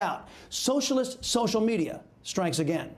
out. Socialist social media strikes again.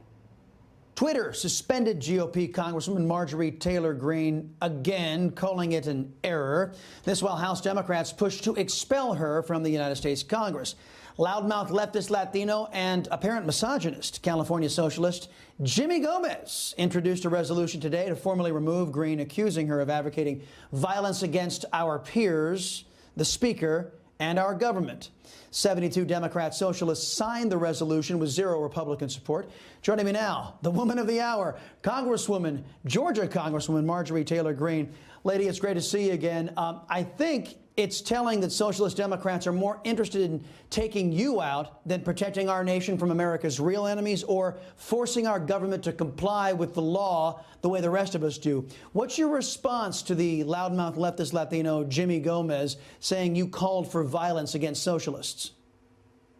Twitter suspended GOP Congresswoman Marjorie Taylor Greene again, calling it an error. This while House Democrats push to expel her from the United States Congress. Loudmouth leftist Latino and apparent misogynist California socialist Jimmy Gomez introduced a resolution today to formally remove Greene, accusing her of advocating violence against our peers, the Speaker, and our government. 72 Democrat socialists signed the resolution with 0 Republican support. Joining me now, the woman of the hour, Georgia Congresswoman Marjorie Taylor Greene. Lady, it's great to see you again. I think it's telling that socialist Democrats are more interested in taking you out than protecting our nation from America's real enemies or forcing our government to comply with the law the way the rest of us do. What's your response to the loudmouth leftist Latino Jimmy Gomez saying you called for violence against socialists?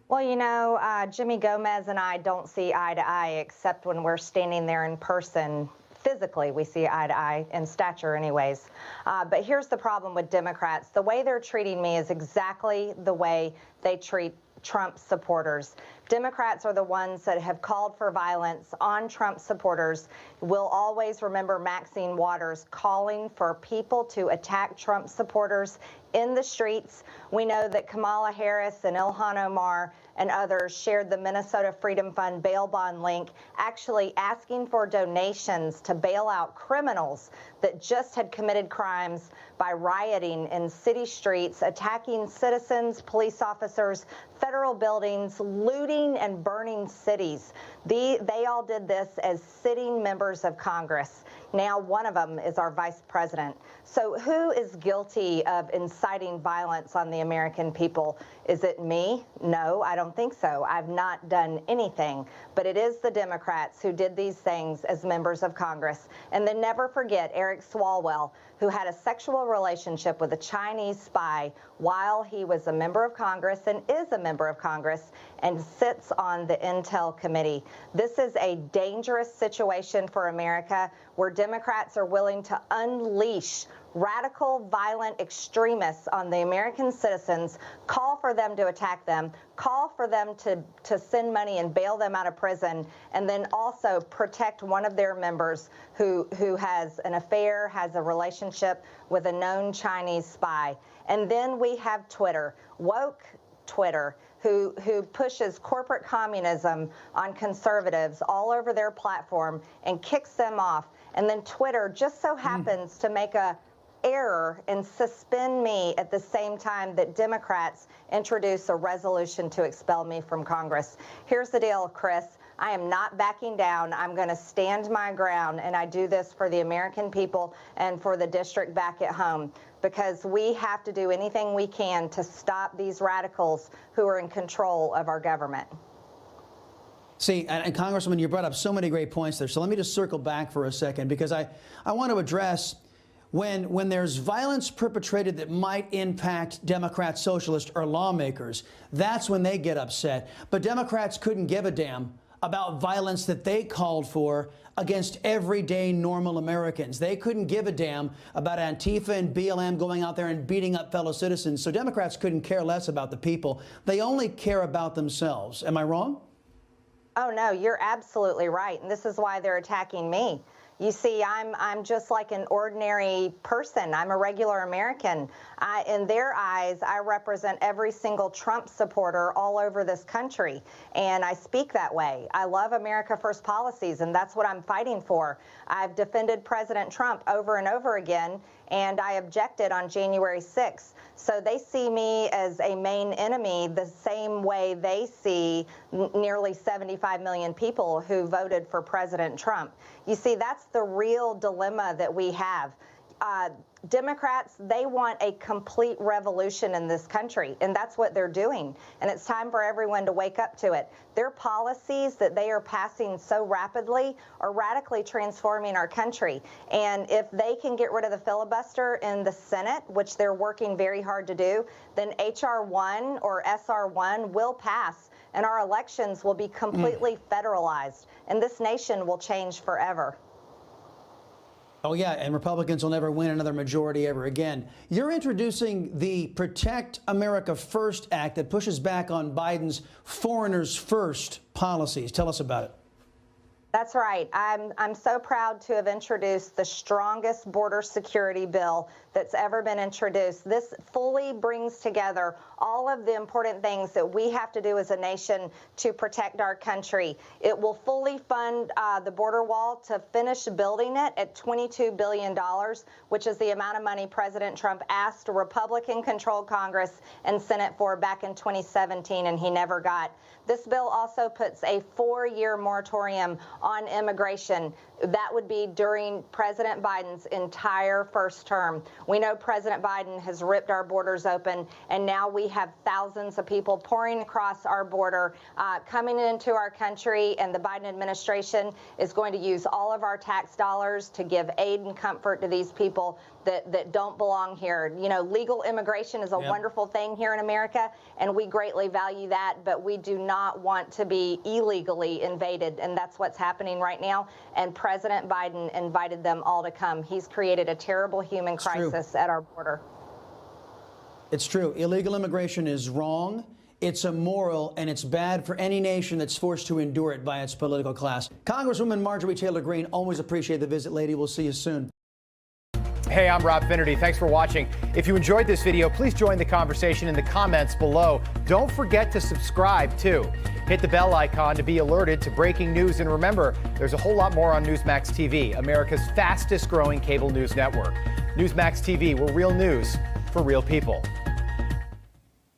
Well, you know, Jimmy Gomez and I don't see eye to eye except when we're standing there in person. Physically, we see eye to eye, in stature anyways. But here's the problem with Democrats. The way they're treating me is exactly the way they treat Trump supporters. Democrats are the ones that have called for violence on Trump supporters. We'll always remember Maxine Waters calling for people to attack Trump supporters in the streets. We know that Kamala Harris and Ilhan Omar and others shared the Minnesota Freedom Fund bail bond link, actually asking for donations to bail out criminals that just had committed crimes by rioting in city streets, attacking citizens, police officers, federal buildings, looting and burning cities. They all did this as sitting members of Congress. Now one of them is our vice president. So who is guilty of inciting violence on the American people? Is it me? No, I don't think so. I've not done anything. But it is the Democrats who did these things as members of Congress. And then never forget Eric Swalwell, who had a sexual relationship with a Chinese spy while he was a member of Congress and is a member of Congress and sits on the Intel Committee. This is a dangerous situation for America where Democrats are willing to unleash radical, violent extremists on the American citizens, call for them to attack them, call for them to send money and bail them out of prison, and then also protect one of their members who has an affair, has a relationship with a known Chinese spy. And then we have Twitter, woke Twitter, who pushes corporate communism on conservatives all over their platform and kicks them off. And then Twitter just so happens to make a error and suspend me at the same time that Democrats introduce a resolution to expel me from Congress. Here's the deal, Chris. I am not backing down. I'm going to stand my ground, and I do this for the American people and for the district back at home, because we have to do anything we can to stop these radicals who are in control of our government. See, and Congresswoman, you brought up so many great points there. So let me just circle back for a second, because I want to address when there's violence perpetrated that might impact Democrats, socialists, or lawmakers, that's when they get upset. But Democrats couldn't give a damn about violence that they called for against everyday normal Americans. They couldn't give a damn about Antifa and BLM going out there and beating up fellow citizens. So Democrats couldn't care less about the people. They only care about themselves. Am I wrong? Oh, no, you're absolutely right. And this is why they're attacking me. You see, I'm just like an ordinary person. I'm a regular American. In their eyes, I represent every single Trump supporter all over this country, and I speak that way. I love America First policies, and that's what I'm fighting for. I've defended President Trump over and over again, and I objected on January 6th. So they see me as a main enemy the same way they see nearly 75 million people who voted for President Trump. You see, that's the real dilemma that we have. Democrats, they want a complete revolution in this country, and that's what they're doing. And it's time for everyone to wake up to it. Their policies that they are passing so rapidly are radically transforming our country. And if they can get rid of the filibuster in the Senate, which they're working very hard to do, then H.R. 1 or S.R. 1 will pass, and our elections will be completely federalized, and this nation will change forever. Oh, yeah, and Republicans will never win another majority ever again. You're introducing the Protect America First Act that pushes back on Biden's Foreigners First policies. Tell us about it. That's right. I'm so proud to have introduced the strongest border security bill that's ever been introduced. This fully brings together all of the important things that we have to do as a nation to protect our country. It will fully fund the border wall to finish building it at $22 billion, which is the amount of money President Trump asked a Republican-controlled Congress and Senate for back in 2017, and he never got. This bill also puts a 4-year moratorium on immigration. That would be during President Biden's entire first term. We know President Biden has ripped our borders open, and now we have thousands of people pouring across our border, coming into our country, and the Biden administration is going to use all of our tax dollars to give aid and comfort to these people that don't belong here. You know, legal immigration is a wonderful thing here in America, and we greatly value that, but we do not want to be illegally invaded, and that's what's happening right now. And President Biden invited them all to come. He's created a terrible human crisis at our border. It's true. Illegal immigration is wrong. It's immoral, and it's bad for any nation that's forced to endure it by its political class. Congresswoman Marjorie Taylor Greene, always appreciate the visit, lady. We'll see you soon. Hey, I'm Rob Finnerty. Thanks for watching. If you enjoyed this video, please join the conversation in the comments below. Don't forget to subscribe, too. Hit the bell icon to be alerted to breaking news. And remember, there's a whole lot more on Newsmax TV, America's fastest growing cable news network. Newsmax TV, we're real news for real people.